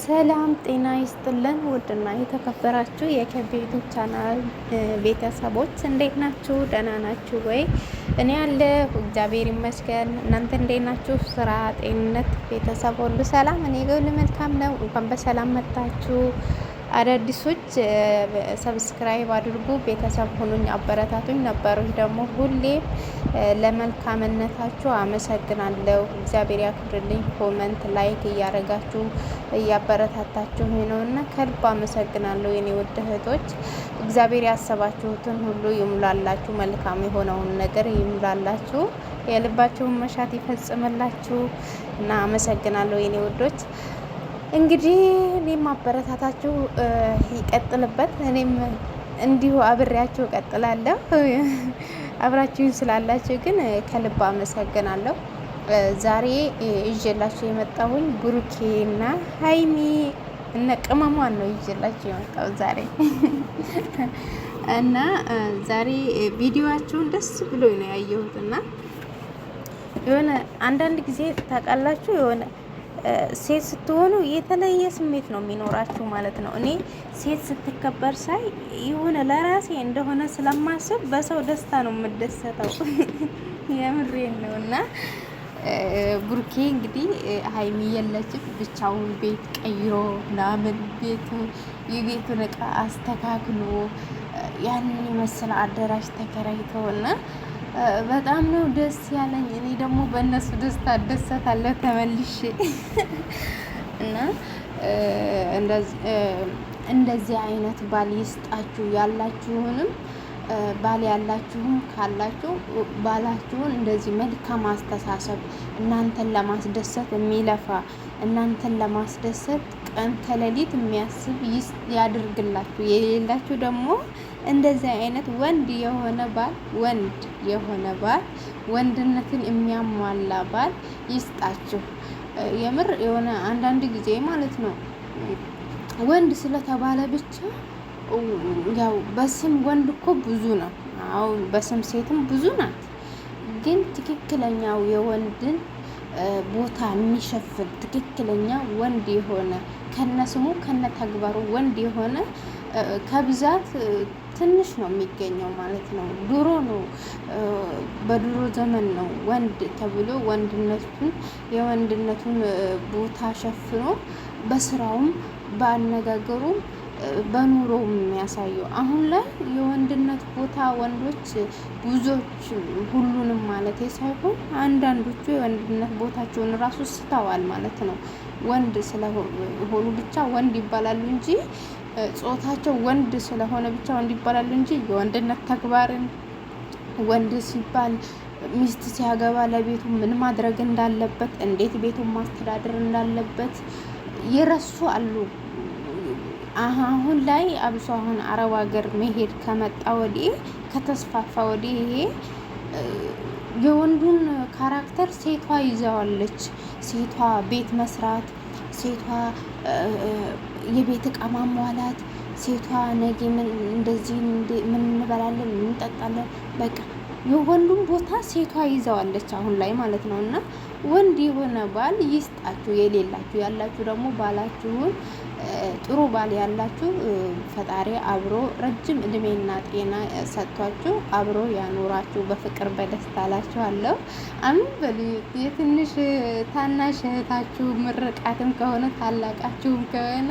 ሰላም ጤና ይስጥልን። ውድና የተከበራችሁ የከቤቱ ቻናል ቤተሰቦች እንዴት ናችሁ? ደህና ናችሁ ወይ? እኔ ያለ እግዚአብሔር ይመስገን። እናንተ እንዴት ናችሁ? ስራ፣ ጤንነት፣ ቤተሰብ ሁሉ ሰላም? እኔ ጋር መልካም ነው። እንኳን በሰላም መጣችሁ። አዳዲሶች ሰብስክራይብ አድርጉ፣ ቤተሰብ ሁኑኝ፣ አበረታቱኝ። ነበሩኝ ደግሞ ሁሌም ለመልካምነታችሁ አመሰግናለሁ። እግዚአብሔር ያክብርልኝ። ኮመንት ላይክ እያደረጋችሁ እያበረታታችሁ ነው እና ከልብ አመሰግናለሁ የኔ ውድ እህቶች። እግዚአብሔር ያሰባችሁትን ሁሉ ይሙላላችሁ፣ መልካም የሆነውን ነገር ይሙላላችሁ፣ የልባችሁን መሻት ይፈጽምላችሁ እና አመሰግናለሁ የኔ ውዶች። እንግዲህ እኔም አበረታታችሁ ይቀጥልበት። እኔም እንዲሁ አብሬያችሁ እቀጥላለሁ። አብራችሁን ስላላችሁ ግን ከልብ አመሰግናለሁ። ዛሬ ይዤላችሁ የመጣሁኝ ብሩኬና ሀይሚ እነ ቅመሟን ነው ይዤላችሁ የመጣሁ ዛሬ እና ዛሬ ቪዲዮዋችሁን ደስ ብሎኝ ነው ያየሁት እና የሆነ አንዳንድ ጊዜ ታውቃላችሁ የሆነ ሴት ስትሆኑ የተለየ ስሜት ነው የሚኖራችሁ ማለት ነው። እኔ ሴት ስትከበር ሳይ የሆነ ለራሴ እንደሆነ ስለማስብ በሰው ደስታ ነው የምደሰተው። የምሬን ነው እና ብሩኬ እንግዲህ ሀይሚ የለችም፣ ብቻውን ቤት ቀይሮ ምናምን የቤቱን እቃ አስተካክሎ ያንን የመሰለ አዳራሽ ተከራይቶ እና በጣም ነው ደስ ያለኝ። እኔ ደግሞ በእነሱ ደስታ እደሰታለሁ ተመልሼ እና እንደዚህ አይነት ባል ይስጣችሁ። ያላችሁንም ባል ያላችሁም ካላችሁ ባላችሁን እንደዚህ መልካም አስተሳሰብ እናንተን ለማስደሰት የሚለፋ እናንተን ለማስደሰት ቀን ከሌሊት የሚያስብ ያድርግላችሁ። የሌላችሁ ደግሞ እንደዚህ አይነት ወንድ የሆነ ባል ወንድነትን የሚያሟላ ባል ይስጣችሁ። የምር የሆነ አንዳንድ ጊዜ ማለት ነው ወንድ ስለተባለ ብቻ ያው በስም ወንድ እኮ ብዙ ነው። አዎ በስም ሴትም ብዙ ናት። ግን ትክክለኛው የወንድን ቦታ የሚሸፍን ትክክለኛ ወንድ የሆነ ከነስሙ ከነተግባሩ ወንድ የሆነ ከብዛት ትንሽ ነው የሚገኘው ማለት ነው። ድሮ ነው በድሮ ዘመን ነው ወንድ ተብሎ የወንድነቱን ቦታ ሸፍኖ በስራውም በአነጋገሩም በኑሮው የሚያሳየው። አሁን ላይ የወንድነት ቦታ ወንዶች ብዙዎች፣ ሁሉንም ማለት ሳይሆን አንዳንዶቹ የወንድነት ቦታቸውን ራሱ ስተዋል ማለት ነው። ወንድ ስለሆኑ ብቻ ወንድ ይባላሉ እንጂ ጾታቸው ወንድ ስለሆነ ብቻ ወንድ ይባላሉ እንጂ የወንድነት ተግባርን ወንድ ሲባል ሚስት ሲያገባ ለቤቱ ምን ማድረግ እንዳለበት፣ እንዴት ቤቱን ማስተዳደር እንዳለበት የረሱ አሉ። አሁን ላይ አብሶ አሁን አረብ ሀገር መሄድ ከመጣ ወዲህ ከተስፋፋ ወዲህ ይሄ የወንዱን ካራክተር ሴቷ ይዘዋለች። ሴቷ ቤት መስራት፣ ሴቷ የቤት እቃ ማሟላት፣ ሴቷ ነገ እንደዚህ ምን እንበላለን ምን እንጠጣለን፣ በቃ የወንዱን ቦታ ሴቷ ይዘዋለች አሁን ላይ ማለት ነው። እና ወንድ የሆነ ባል ይስጣችሁ። የሌላችሁ ያላችሁ ደግሞ ባላችሁን ጥሩ ባል ያላችሁ ፈጣሪ አብሮ ረጅም እድሜና ጤና ሰጥቷችሁ አብሮ ያኖራችሁ በፍቅር በደስታ ላችኋለሁ። አምን በሉ። የትንሽ ታናሽ እህታችሁ ምርቃትም ከሆነ ታላቃችሁም ከሆነ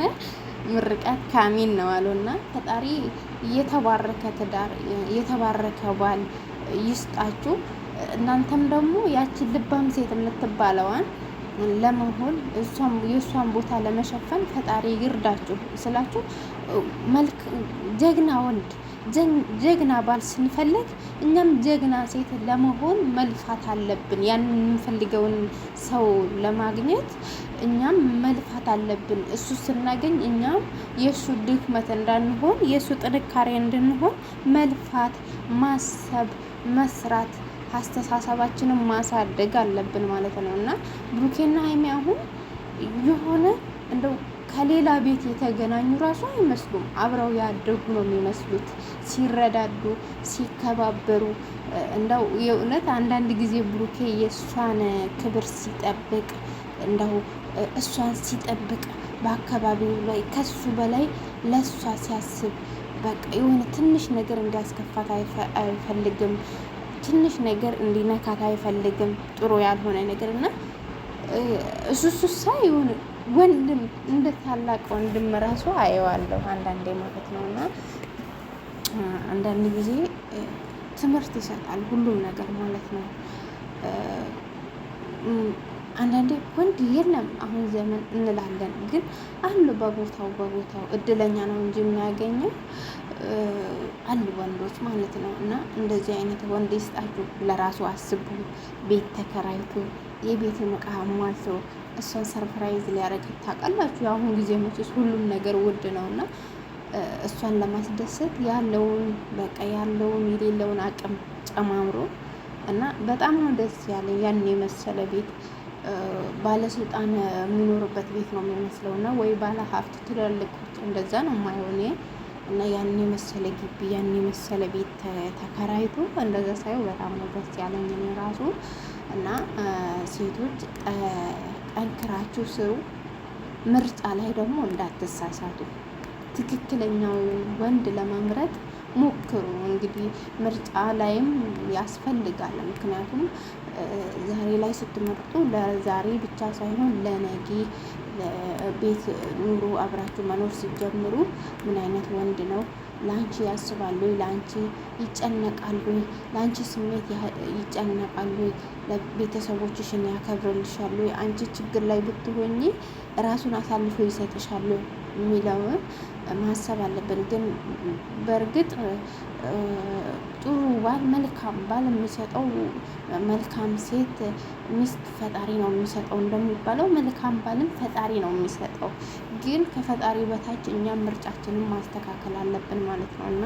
ምርቃት ካሚን ነው አሉና ፈጣሪ የተባረከ ትዳር የተባረከ ባል ይስጣችሁ። እናንተም ደግሞ ያችን ልባም ሴት የምትባለዋን ለመሆን የእሷን ቦታ ለመሸፈን ፈጣሪ ይርዳችሁ ስላችሁ። መልክ ጀግና ወንድ ጀግና ባል ስንፈልግ እኛም ጀግና ሴት ለመሆን መልፋት አለብን። ያንን የምንፈልገውን ሰው ለማግኘት እኛም መልፋት አለብን። እሱ ስናገኝ እኛም የእሱ ድክመት እንዳንሆን የእሱ ጥንካሬ እንድንሆን መልፋት፣ ማሰብ፣ መስራት፣ አስተሳሰባችንን ማሳደግ አለብን ማለት ነው። እና ብሩኬና ሀይሚ አሁን የሆነ እንደው ከሌላ ቤት የተገናኙ ራሱ አይመስሉም። አብረው ያደጉ ነው የሚመስሉት ሲረዳዱ፣ ሲከባበሩ። እንደው የእውነት አንዳንድ ጊዜ ብሩኬ የእሷን ክብር ሲጠብቅ እንደው እሷን ሲጠብቅ በአካባቢው ላይ ከሱ በላይ ለሷ ሲያስብ በቃ የሆነ ትንሽ ነገር እንዲያስከፋት አይፈልግም። ትንሽ ነገር እንዲነካት አይፈልግም። ጥሩ ያልሆነ ነገር እና እሱሳ የሆነ ወንድም እንደ ታላቅ ወንድም ራሱ አየዋለሁ አንዳንዴ ማለት ነው። እና አንዳንድ ጊዜ ትምህርት ይሰጣል ሁሉም ነገር ማለት ነው። አንዳንዴ ወንድ የለም አሁን ዘመን እንላለን፣ ግን አሉ በቦታው እድለኛ ነው እንጂ የሚያገኘው አሉ ወንዶች ማለት ነው። እና እንደዚህ አይነት ወንድ ይስጣችሁ። ለራሱ አስቡ። ቤት ተከራይቶ የቤትን ዕቃ አሟልቶ እሷን ሰርፕራይዝ ሊያደርግ ታውቃላችሁ። የአሁን ጊዜ መቼስ ሁሉም ነገር ውድ ነው እና እሷን ለማስደሰት ያለውን በቃ ያለውን የሌለውን አቅም ጨማምሮ እና በጣም ነው ደስ ያለኝ። ያን የመሰለ ቤት ባለስልጣን የሚኖርበት ቤት ነው የሚመስለው እና ወይ ባለ ሀብት ትላልቆች እንደዛ ነው የማየው እኔ። እና ያን የመሰለ ግቢ ያን የመሰለ ቤት ተከራይቶ እንደዛ ሳየው በጣም ነው ደስ ያለኝ እኔ ራሱ። እና ሴቶች ጠንክራችሁ ስሩ። ምርጫ ላይ ደግሞ እንዳትሳሳቱ። ትክክለኛው ወንድ ለመምረጥ ሞክሩ። እንግዲህ ምርጫ ላይም ያስፈልጋል። ምክንያቱም ዛሬ ላይ ስትመርጡ ለዛሬ ብቻ ሳይሆን ለነገ ቤት ኑሮ አብራችሁ መኖር ሲጀምሩ ምን አይነት ወንድ ነው ለአንቺ ያስባሉ፣ ለአንቺ ይጨነቃሉ፣ ለአንቺ ስሜት ይጨነቃሉ፣ ለቤተሰቦችሽን ያከብርልሻሉ፣ አንቺ ችግር ላይ ብትሆኚ ራሱን አሳልፎ ይሰጥሻሉ የሚለውን ማሰብ አለብን። ግን በእርግጥ ጥሩ ባል መልካም ባል የሚሰጠው መልካም ሴት ሚስት ፈጣሪ ነው የሚሰጠው እንደሚባለው መልካም ባልም ፈጣሪ ነው የሚሰጠው። ግን ከፈጣሪ በታች እኛም ምርጫችንን ማስተካከል አለብን ማለት ነው። እና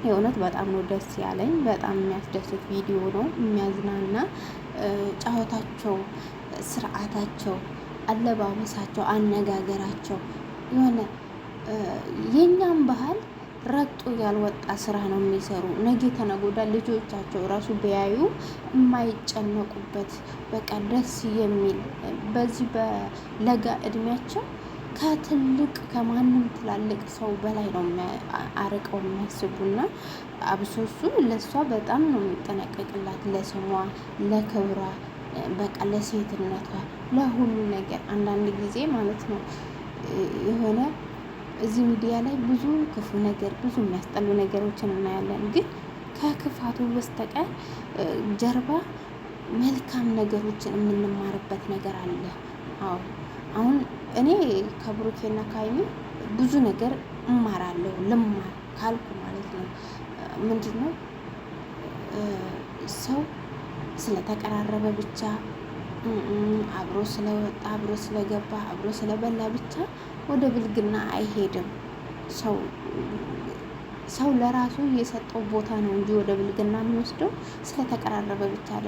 የእውነት በጣም ነው ደስ ያለኝ። በጣም የሚያስደስት ቪዲዮ ነው፣ የሚያዝናና ጨዋታቸው፣ ስርዓታቸው፣ አለባበሳቸው፣ አነጋገራቸው የሆነ የኛም ባህል ረግጦ ያልወጣ ስራ ነው የሚሰሩ። ነገ ተነገ ወዲያ ልጆቻቸው ራሱ ቢያዩ የማይጨነቁበት በቃ ደስ የሚል በዚህ በለጋ እድሜያቸው ከትልቅ ከማንም ትላልቅ ሰው በላይ ነው አርቀው የሚያስቡና አብሶሱ ለእሷ በጣም ነው የሚጠነቀቅላት፣ ለስሟ፣ ለክብሯ፣ በቃ ለሴትነቷ፣ ለሁሉ ነገር። አንዳንድ ጊዜ ማለት ነው የሆነ እዚህ ሚዲያ ላይ ብዙ ክፉ ነገር ብዙ የሚያስጠሉ ነገሮችን እናያለን። ግን ከክፋቱ በስተቀር ጀርባ መልካም ነገሮችን የምንማርበት ነገር አለ። አዎ አሁን እኔ ከብሩኬና ከሀይሚ ብዙ ነገር እማራለሁ። ልማር ካልኩ ማለት ነው ምንድን ነው ሰው ስለተቀራረበ ብቻ አብሮ ስለወጣ አብሮ ስለገባ አብሮ ስለበላ ብቻ ወደ ብልግና አይሄድም። ሰው ለራሱ የሰጠው ቦታ ነው እንጂ ወደ ብልግና የሚወስደው ስለተቀራረበ ብቻ አለ።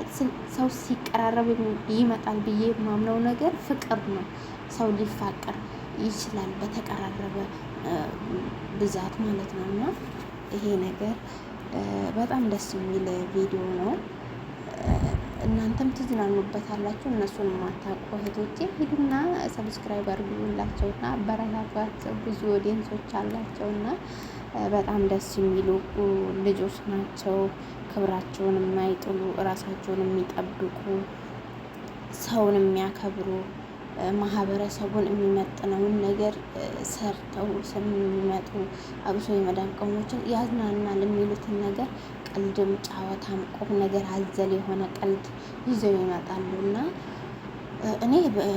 ሰው ሲቀራረብ ይመጣል ብዬ የማምነው ነገር ፍቅር ነው። ሰው ሊፋቀር ይችላል በተቀራረበ ብዛት ማለት ነው። እና ይሄ ነገር በጣም ደስ የሚል ቪዲዮ ነው። እናንተም ትዝናኑበታላችሁ። እነሱን ማታውቁ እህቶቼ ሂዱና ሰብስክራይብ አድርጉላቸውና አበረታቷቸው። ብዙ ኦዲየንሶች አላቸውና በጣም ደስ የሚሉ ልጆች ናቸው። ክብራቸውን የማይጥሉ እራሳቸውን የሚጠብቁ ሰውን የሚያከብሩ ማህበረሰቡን የሚመጥነውን ነገር ሰርተው የሚመጡ አብሶ የመዳም ቅመሞችን ያዝናናል የሚሉትን ነገር ቀልድም ጨዋታም ቁም ነገር አዘል የሆነ ቀልድ ይዘው ይመጣሉ እና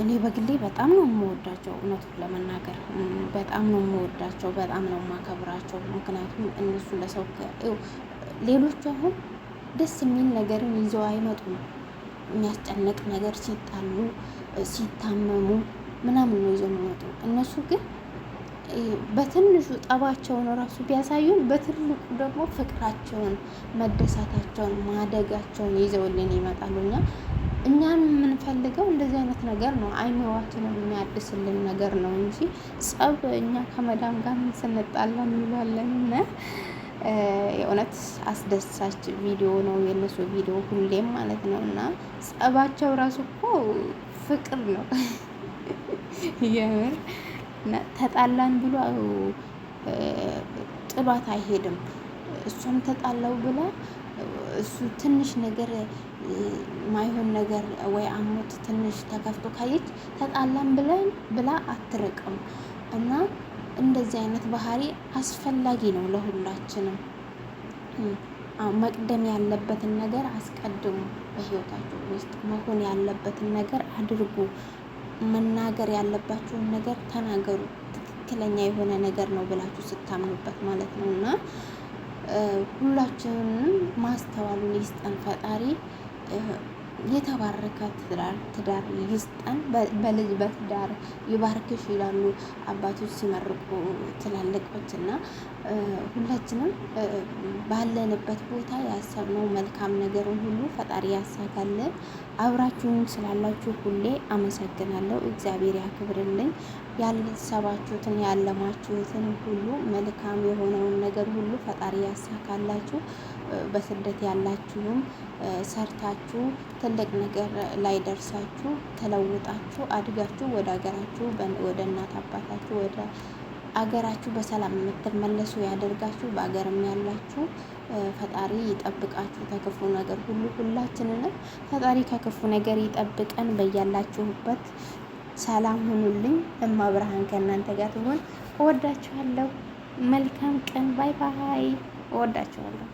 እኔ በግሌ በጣም ነው የምወዳቸው። እውነቱን ለመናገር በጣም ነው የምወዳቸው፣ በጣም ነው የማከብራቸው። ምክንያቱም እነሱ ለሰው ሌሎቹ አሁን ደስ የሚል ነገርን ይዘው አይመጡም። የሚያስጨንቅ ነገር ሲጣሉ ሲታመሙ ምናምን ነው ይዘው የሚመጡ። እነሱ ግን በትንሹ ጠባቸውን ራሱ ቢያሳዩን በትልቁ ደግሞ ፍቅራቸውን፣ መደሳታቸውን፣ ማደጋቸውን ይዘውልን ይመጣሉና እኛን የምንፈልገው እንደዚህ አይነት ነገር ነው። አይምሯችንን የሚያድስልን ነገር ነው እንጂ ጸብ እኛ ከመዳም ጋር ስንጣላ እንውላለን። እና የእውነት አስደሳች ቪዲዮ ነው የእነሱ ቪዲዮ ሁሌም ማለት ነው። እና ጸባቸው ራሱ እኮ ፍቅር ነው። የምር ተጣላን ብሎ ጥሏት አይሄድም። እሷም ተጣላው ብላ እሱ ትንሽ ነገር ማይሆን ነገር ወይ አሞት ትንሽ ተከፍቶ ካየች ተጣላን ብላ አትርቅም። እና እንደዚህ አይነት ባህሪ አስፈላጊ ነው ለሁላችንም። መቅደም ያለበትን ነገር አስቀድሙ። በህይወታችሁ ውስጥ መሆን ያለበትን ነገር አድርጉ። መናገር ያለባችሁን ነገር ተናገሩ። ትክክለኛ የሆነ ነገር ነው ብላችሁ ስታምኑበት ማለት ነው። እና ሁላችንም ማስተዋሉን ይስጠን ፈጣሪ። የተባረከ ትዳር ይስጠን። በልጅ በትዳር ይባርክሽ ይላሉ አባቶች ሲመርቁ ትላልቆች። እና ሁላችንም ባለንበት ቦታ ያሰብነው መልካም ነገርን ሁሉ ፈጣሪ ያሳካልን። አብራችሁን ስላላችሁ ሁሌ አመሰግናለሁ። እግዚአብሔር ያክብርልኝ። ያልሰባችሁትን ያለማችሁትን ሁሉ መልካም የሆነውን ነገር ሁሉ ፈጣሪ ያሳካላችሁ። በስደት ያላችሁም ሰርታችሁ ትልቅ ነገር ላይ ደርሳችሁ ተለውጣችሁ አድጋችሁ ወደ ሀገራችሁ ወደ እናት አባታችሁ ወደ አገራችሁ በሰላም የምትመለሱ ያደርጋችሁ። በአገርም ያላችሁ ፈጣሪ ይጠብቃችሁ ከክፉ ነገር ሁሉ። ሁላችንንም ፈጣሪ ከክፉ ነገር ይጠብቀን። በያላችሁበት ሰላም ሁኑልኝ። እማብርሃን ከእናንተ ጋር ትሆን። እወዳችኋለሁ። መልካም ቀን። ባይ ባይ። እወዳችኋለሁ።